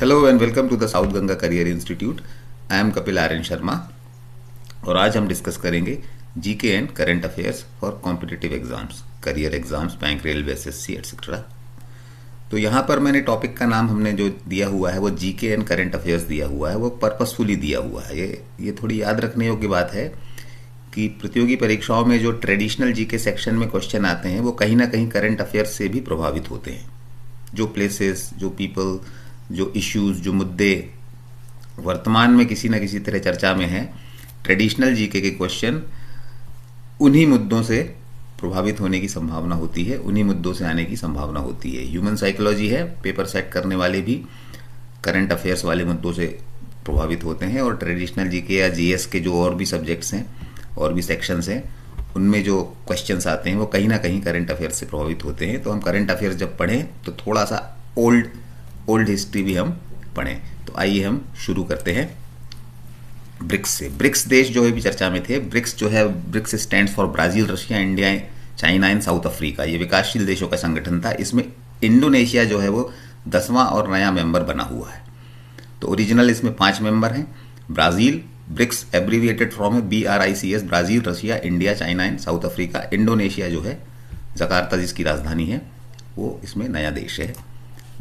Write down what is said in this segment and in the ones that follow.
Hello and welcome to the South Ganga Career Institute. I am Kapil Aryan Sharma और आज हम discuss करेंगे GK and current affairs for competitive exams, career exams, bank, railway, SSC etcetera. तो यहाँ पर मैंने टॉपिक का नाम हमने जो दिया हुआ है वो जीके एंड करंट अफेयर्स दिया हुआ है, वो पर्पसफुली दिया हुआ है। ये थोड़ी याद रखने योग्य बात है कि प्रतियोगी परीक्षाओं में जो ट्रेडिशनल जीके सेक्शन में क्वेश्चन आते हैं वो कहीं ना कहीं करंट अफेयर्स से भी प्रभावित होते हैं। जो प्लेसेस, जो पीपल, जो इश्यूज, जो मुद्दे वर्तमान में किसी न किसी तरह चर्चा में हैं, ट्रेडिशनल जीके के क्वेश्चन उन्हीं मुद्दों से प्रभावित होने की संभावना होती है, उन्हीं मुद्दों से आने की संभावना होती है। ह्यूमन साइकोलॉजी है, पेपर सेट करने वाले भी करंट अफेयर्स वाले मुद्दों से प्रभावित होते हैं, और ट्रेडिशनल जीके या जीएस के जो और भी सब्जेक्ट्स हैं और भी सेक्शंस हैं उनमें जो क्वेश्चंस आते हैं वो कहीं ना कहीं करंट अफेयर्स से प्रभावित होते हैं। तो हम करंट अफेयर्स जब पढ़ें तो थोड़ा सा ओल्ड हिस्ट्री भी हम पढ़ें। तो आइए हम शुरू करते हैं ब्रिक्स से। ब्रिक्स देश जो है भी चर्चा में थे। ब्रिक्स जो है, BRICS stands for Brazil, Russia, India, China and South Africa. ये विकासशील देशों का संगठन था। इसमें इंडोनेशिया जो है वो 10वां और नया मेंबर बना हुआ है। तो ओरिजिनल इसमें 5 मेंबर हैं। ब्राजील, ब्रिक्स एब्रीविएटेड फ्रॉम है BRICS, Brazil, Russia, India, China and South Africa. Indonesia जो है, जकार्ता जिसकी राजधानी है, वो इसमें नया देश है।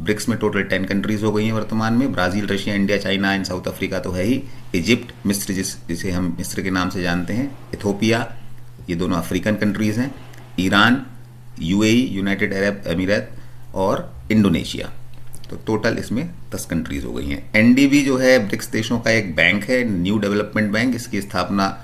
ब्रिक्स में टोटल 10 कंट्रीज हो गई हैं वर्तमान में। Brazil, Russia, India, China and South Africa तो है ही। इजिप्ट, मिस्र जिसे हम मिस्र के नाम से जानते हैं, इथोपिया, ये दोनों अफ्रीकन कंट्रीज हैं। ईरान, UAE, यूनाइटेड अरब अमीरात और इंडोनेशिया। तो टोटल इसमें 10 कंट्रीज हो गई हैं। NDB जो है ब्रिक्स देशों का एक बैंक है, न्यू डेवलपमेंट बैंक। इसकी स्थापना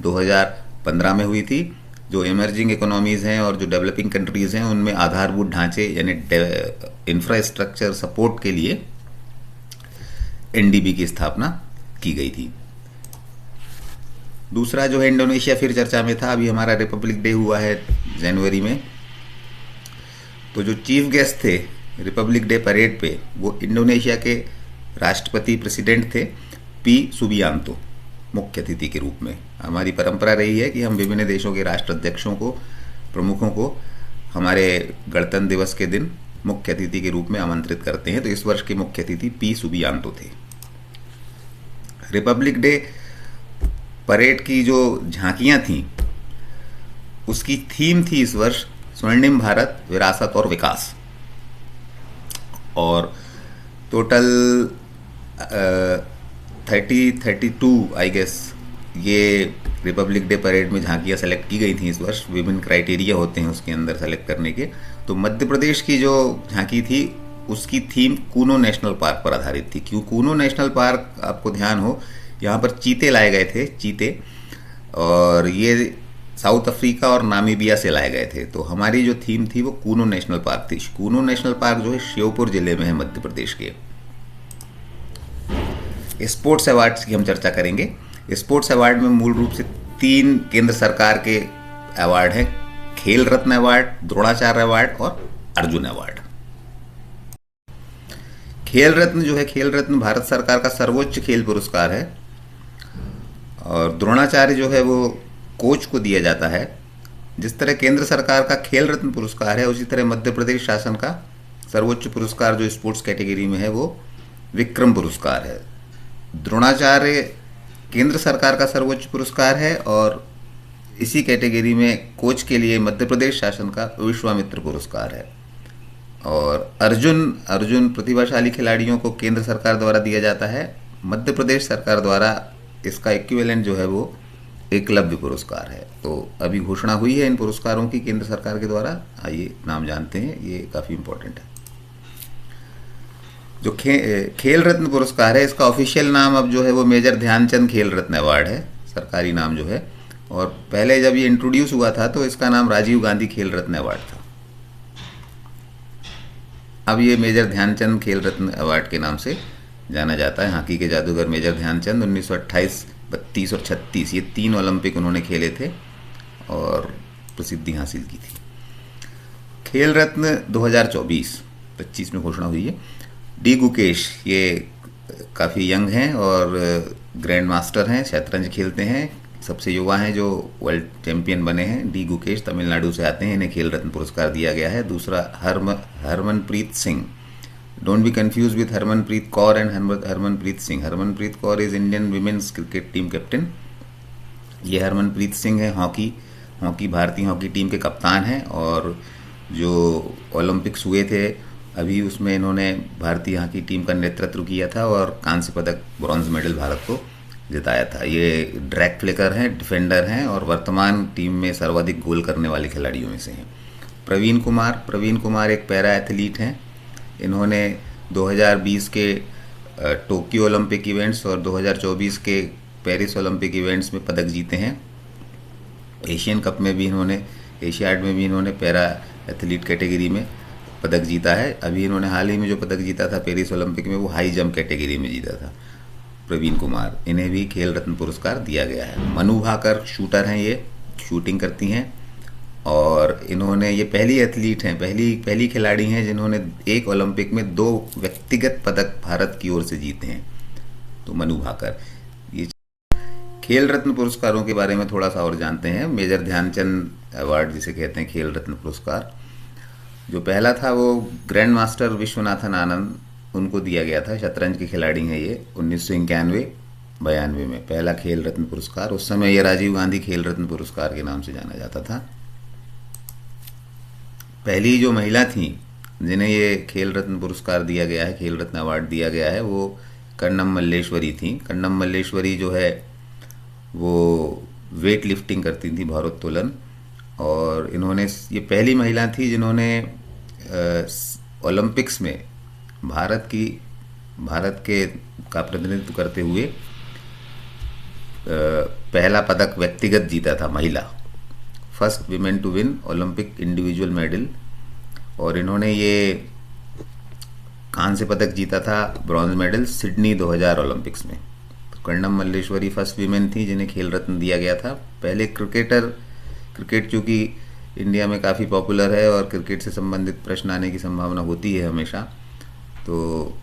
2015 में हुई थी। जो इमर्जिंग इकोनॉमीज हैं और जो डेवलपिंग कंट्रीज हैं उनमें आधारभूत ढांचे यानी इंफ्रास्ट्रक्चर सपोर्ट के लिए NDB की स्थापना की गई थी। दूसरा जो है इंडोनेशिया, फिर चर्चा में था। अभी हमारा रिपब्लिक डे हुआ है जनवरी में, तो जो चीफ गेस्ट थे रिपब्लिक डे परेड पे वो इंडोनेशिया के राष्ट्रपति प्रेसिडेंट थे P. सुबियांतो, मुख्य अतिथि के रूप में। हमारी परंपरा रही है कि हम विभिन्न देशों के राष्ट्राध्यक्षों को, प्रमुखों को हमारे गणतंत्र दिवस के दिन मुख्य अतिथि के रूप में आमंत्रित करते हैं। तो इस वर्ष के मुख्य अतिथि P. सुबियांतो थे। रिपब्लिक डे परेड की जो झांकियां थीं उसकी थीम थी इस वर्ष स्वर्णिम भारत, विरासत और विकास। और टोटल 32 आई गेस ये रिपब्लिक डे परेड में झांकियाँ सेलेक्ट की गई थी इस वर्ष। विभिन्न क्राइटेरिया होते हैं उसके अंदर सेलेक्ट करने के। तो मध्य प्रदेश की जो झांकी थी उसकी थीम कूनो नेशनल पार्क पर आधारित थी। क्यों कूनो नेशनल पार्क, आपको ध्यान हो, यहाँ पर चीते लाए गए थे, चीते, और ये साउथ अफ्रीका और नामीबिया से लाए गए थे। तो हमारी जो थीम थी वो कूनो नेशनल पार्क थी। कूनो नेशनल पार्क जो है श्योपुर जिले में है, मध्य प्रदेश के। स्पोर्ट्स अवार्ड्स की हम चर्चा करेंगे। स्पोर्ट्स अवार्ड में मूल रूप से 3 केंद्र सरकार के अवार्ड हैं: खेल रत्न अवार्ड, द्रोणाचार्य अवार्ड और अर्जुन अवार्ड। खेल रत्न जो है, खेल रत्न भारत सरकार का सर्वोच्च खेल पुरस्कार है, और द्रोणाचार्य जो है वो कोच को दिया जाता है। जिस तरह केंद्र सरकार का खेल रत्न पुरस्कार है, उसी तरह मध्य प्रदेश शासन का सर्वोच्च पुरस्कार जो स्पोर्ट्स कैटेगरी में है वो विक्रम पुरस्कार है। द्रोणाचार्य केंद्र सरकार का सर्वोच्च पुरस्कार है, और इसी कैटेगरी में कोच के लिए मध्य प्रदेश शासन का विश्वामित्र पुरस्कार है। और अर्जुन प्रतिभाशाली खिलाड़ियों को केंद्र सरकार द्वारा दिया जाता है। मध्य प्रदेश सरकार द्वारा इसका इक्विवेलेंट जो है वो एकलव्य पुरस्कार है। तो अभी घोषणा हुई है इन पुरस्कारों की केंद्र सरकार के द्वारा। आइए नाम जानते हैं, ये काफ़ी इंपॉर्टेंट है। जो खेल रत्न पुरस्कार है, इसका ऑफिशियल नाम अब जो है वो मेजर ध्यानचंद खेल रत्न अवार्ड है, सरकारी नाम जो है। और पहले जब ये इंट्रोड्यूस हुआ था तो इसका नाम राजीव गांधी खेल रत्न अवार्ड था। अब ये मेजर ध्यानचंद खेल रत्न अवार्ड के नाम से जाना जाता है। हॉकी के जादूगर मेजर ध्यानचंद 1928, 32 और 36 ये 3 ओलंपिक उन्होंने खेले थे और प्रसिद्धि हासिल की थी। खेल रत्न 2024-25 में घोषणा हुई है। डी गुकेश, ये काफ़ी यंग हैं और ग्रैंड मास्टर हैं, शतरंज खेलते हैं, सबसे युवा हैं जो वर्ल्ड चैंपियन बने हैं। डी गुकेश तमिलनाडु से आते हैं, इन्हें खेल रत्न पुरस्कार दिया गया है। दूसरा Harmanpreet Singh don't be confuse with Harmanpreet Kaur and Harmanpreet Singh. Harmanpreet Kaur is Indian women's cricket team captain. ये हरमनप्रीत सिंह है हॉकी हॉकी भारतीय हॉकी टीम के कप्तान हैं, और जो ओलंपिक्स हुए थे अभी उसमें इन्होंने भारतीय हॉकी टीम का नेतृत्व किया था और कांस्य पदक ब्रॉन्ज मेडल भारत को जिताया था। ये ड्रैग फ्लिकर हैं, डिफेंडर हैं और वर्तमान टीम में सर्वाधिक गोल करने वाले खिलाड़ियों में से हैं। प्रवीण कुमार एक पैरा एथलीट हैं। इन्होंने 2020 के टोक्यो ओलंपिक इवेंट्स और 2024 के पेरिस ओलंपिक इवेंट्स में पदक जीते हैं। एशियन कप में भी इन्होंने, एशियाड में भी इन्होंने पैरा एथलीट कैटेगरी में पदक जीता है। अभी इन्होंने हाल ही में जो पदक जीता था पेरिस ओलंपिक में, वो हाई जंप कैटेगरी में जीता था। प्रवीण कुमार, इन्हें भी खेल रत्न पुरस्कार दिया गया है। मनु भाकर शूटर हैं, ये शूटिंग करती हैं और इन्होंने, ये पहली एथलीट हैं, पहली खिलाड़ी हैं जिन्होंने एक ओलंपिक में 2 व्यक्तिगत पदक भारत की ओर से जीते हैं। तो मनु भाकर। ये खेल रत्न पुरस्कारों के बारे में थोड़ा सा और जानते हैं। मेजर ध्यानचंद अवार्ड जिसे कहते हैं खेल रत्न पुरस्कार, जो पहला था वो ग्रैंड मास्टर विश्वनाथन आनंद, उनको दिया गया था। शतरंज के खिलाड़ी हैं ये। 1991-92 में पहला खेल रत्न पुरस्कार। उस समय ये राजीव गांधी खेल रत्न पुरस्कार के नाम से जाना जाता था। पहली जो महिला थी जिन्हें ये खेल रत्न पुरस्कार दिया गया है, खेल रत्न अवार्ड दिया गया है, वो कर्णम मल्लेश्वरी थी। कर्णम मल्लेश्वरी जो है वो वेट लिफ्टिंग करती थी, भारोत्तोलन, और इन्होंने, ये पहली महिला थी जिन्होंने ओलंपिक्स में भारत के का प्रतिनिधित्व करते हुए पहला पदक व्यक्तिगत जीता था, महिला। First women to win Olympic individual medal. और इन्होंने ये कांस्य पदक जीता था, ब्रॉन्ज मेडल, सिडनी 2000 ओलंपिक्स में। तो कर्णम मल्लेश्वरी फर्स्ट विमेन थी जिन्हें खेल रत्न दिया गया था। पहले क्रिकेट चूँकि इंडिया में काफ़ी पॉपुलर है और क्रिकेट से संबंधित प्रश्न आने की संभावना होती है हमेशा, तो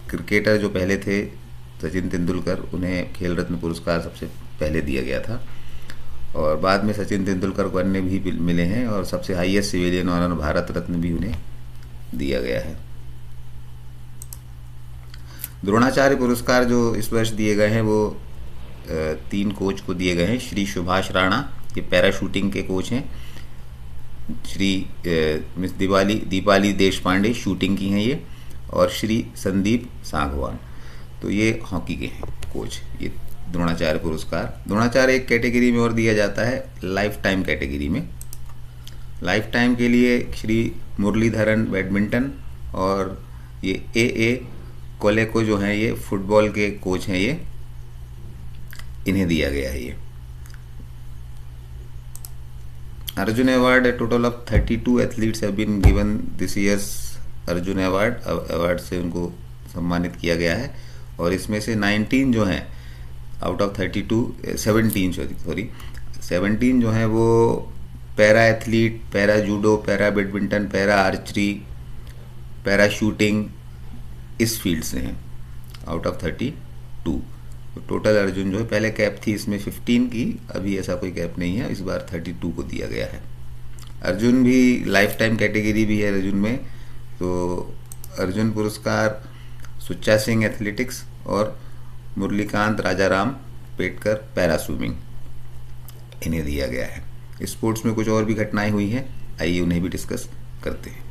क्रिकेटर जो पहले थे सचिन तेंदुलकर, उन्हें खेल रत्न पुरस्कार सबसे पहले दिया गया था। और बाद में सचिन तेंदुलकर को अन्य भी मिले हैं और सबसे highest civilian honour Bharat Ratna भी उन्हें दिया गया है। द्रोणाचार्य पुरस्कार जो इस वर्ष दिए गए हैं वो 3 कोच को दिए गए हैं। श्री सुभाष राणा, ये पैराशूटिंग के कोच हैं। श्री मिस दीपाली देश पांडे, शूटिंग की हैं ये। और श्री संदीप सांगवान, तो ये हॉकी के हैं कोच। ये द्रोणाचार्य पुरस्कार। द्रोणाचार्य एक कैटेगरी में और दिया जाता है, लाइफ टाइम कैटेगरी में। लाइफ टाइम के लिए श्री मुरलीधरन बैडमिंटन और ये ए कोलेको जो हैं, ये फुटबॉल के कोच हैं, ये इन्हें दिया गया है। ये Arjun award, a total of 32 athletes have been given this year's Arjun award से उनको सम्मानित किया गया है। और इसमें से 19 जो हैं आउट ऑफ 32, 17 जो हैं वो para athlete, para judo, para badminton, para archery, para shooting, इस फील्ड से हैं आउट ऑफ 32। तो टोटल अर्जुन जो है, पहले कैप थी इसमें 15 की, अभी ऐसा कोई कैप नहीं है, इस बार 32 को दिया गया है। अर्जुन भी लाइफ टाइम कैटेगरी भी है अर्जुन में। तो अर्जुन पुरस्कार सुच्चा सिंह एथलेटिक्स और मुरलीकांत राजाराम पेटकर पैरा स्विमिंग, इन्हें दिया गया है। स्पोर्ट्स में कुछ और भी घटनाएं हुई हैं, आइए उन्हें भी डिस्कस करते हैं।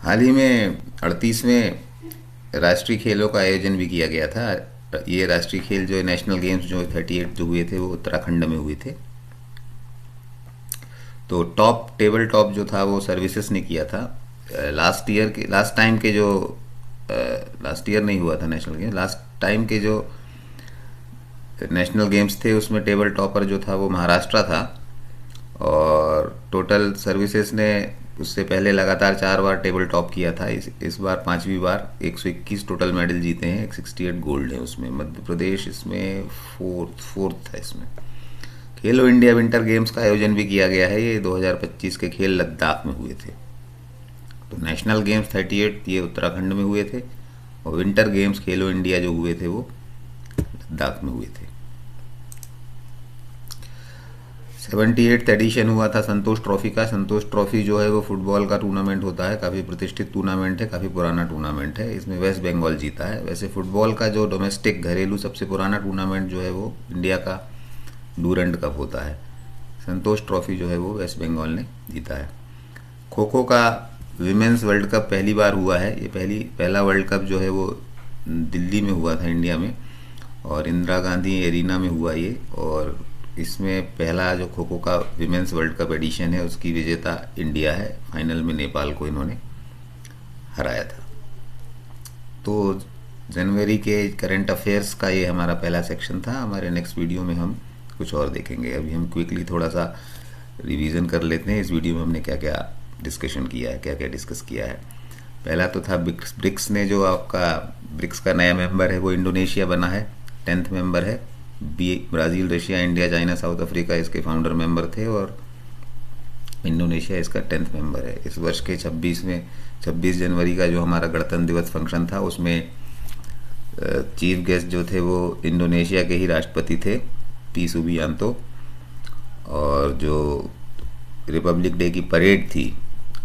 हाल ही में 38वें राष्ट्रीय खेलों का आयोजन भी किया गया था। ये राष्ट्रीय खेल जो नेशनल गेम्स जो 38 जो हुए थे वो उत्तराखंड में हुए थे। तो टेबल टॉप जो था वो सर्विसेज ने किया था। लास्ट ईयर नहीं हुआ था नेशनल गेम्स, लास्ट टाइम के जो नेशनल गेम्स थे उसमें टेबल टॉपर जो था वो महाराष्ट्र था। और टोटल सर्विसेज ने उससे पहले लगातार 4 बार टेबल टॉप किया था। इस बार 5वीं बार 121 टोटल मेडल जीते हैं, 168 गोल्ड है उसमें। मध्य प्रदेश इसमें फोर्थ है इसमें। खेलो इंडिया विंटर गेम्स का आयोजन भी किया गया है। ये 2025 के खेल लद्दाख में हुए थे। तो नेशनल गेम्स 38 ये उत्तराखंड में हुए थे और विंटर गेम्स खेलो इंडिया जो हुए थे वो लद्दाख में हुए थे। 78th एडिशन हुआ था संतोष ट्रॉफी का। संतोष ट्रॉफी जो है वो फुटबॉल का टूर्नामेंट होता है, काफ़ी प्रतिष्ठित टूर्नामेंट है, काफ़ी पुराना टूर्नामेंट है। इसमें वेस्ट बंगाल जीता है। वैसे फुटबॉल का जो डोमेस्टिक घरेलू सबसे पुराना टूर्नामेंट जो है वो इंडिया का डूरंड कप होता है। संतोष ट्रॉफी जो है वो वेस्ट बंगाल ने जीता है। खो खो का विमेंस वर्ल्ड कप पहली बार हुआ है। ये पहला वर्ल्ड कप जो है वो दिल्ली में हुआ था, इंडिया में, और इंदिरा गांधी एरिना में हुआ ये। और इसमें पहला जो खो खो का विमेंस वर्ल्ड कप एडिशन है उसकी विजेता इंडिया है। फाइनल में नेपाल को इन्होंने हराया था। तो जनवरी के करंट अफेयर्स का ये हमारा पहला सेक्शन था। हमारे नेक्स्ट वीडियो में हम कुछ और देखेंगे। अभी हम क्विकली थोड़ा सा रिवीजन कर लेते हैं। इस वीडियो में हमने क्या क्या डिस्कशन किया है, क्या क्या डिस्कस किया है। पहला तो था ब्रिक्स ने, जो आपका ब्रिक्स का नया मेंबर है वो इंडोनेशिया बना है, 10th मेंबर है। Brazil, Russia, India, China, south Africa इसके फाउंडर मेंबर थे, और इंडोनेशिया इसका 10th मेंबर है। इस वर्ष के 26 जनवरी का जो हमारा गणतंत्र दिवस फंक्शन था उसमें चीफ गेस्ट जो थे वो इंडोनेशिया के ही राष्ट्रपति थे, पी सुबियांतो। और जो रिपब्लिक डे की परेड थी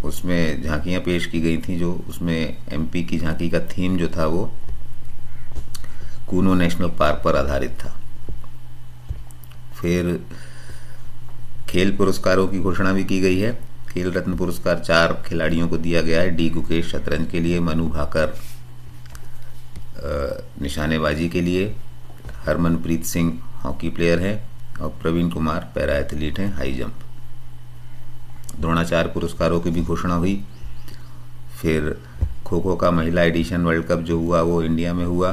उसमें झांकियाँ पेश की गई थी, जो उसमें एमपी की झांकी का थीम जो था वो कूनो नेशनल पार्क पर आधारित था। फिर खेल पुरस्कारों की घोषणा भी की गई है। खेल रत्न पुरस्कार 4 खिलाड़ियों को दिया गया है। डी गुकेश शतरंज के लिए, मनु भाकर निशानेबाजी के लिए, हरमनप्रीत सिंह हॉकी प्लेयर है, और प्रवीण कुमार पैरा एथलीट हैं, हाई जंप। द्रोणाचार्य पुरस्कारों की भी घोषणा हुई। फिर खो खो का महिला एडिशन वर्ल्ड कप जो हुआ वो इंडिया में हुआ,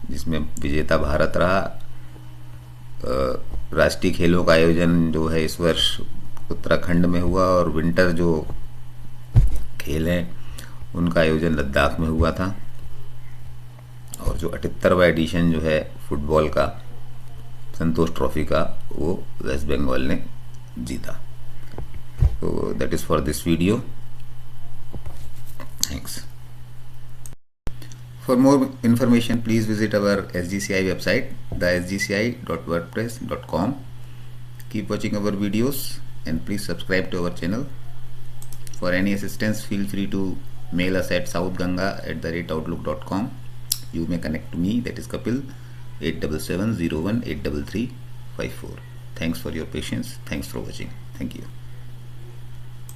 जिसमें विजेता भारत रहा। राष्ट्रीय खेलों का आयोजन जो है इस वर्ष उत्तराखंड में हुआ, और विंटर जो खेल हैं उनका आयोजन लद्दाख में हुआ था। और जो 78वां एडिशन जो है फुटबॉल का संतोष ट्रॉफी का वो वेस्ट बंगाल ने जीता। तो that is for this video. Thanks. For more information, please visit our SGCI website, thesgci.wordpress.com. Keep watching our videos and please subscribe to our channel. For any assistance, feel free to mail us at southganga@outlook.com. You may connect to me, that is Kapil, 8770183354. Thanks for your patience. Thanks for watching. Thank you.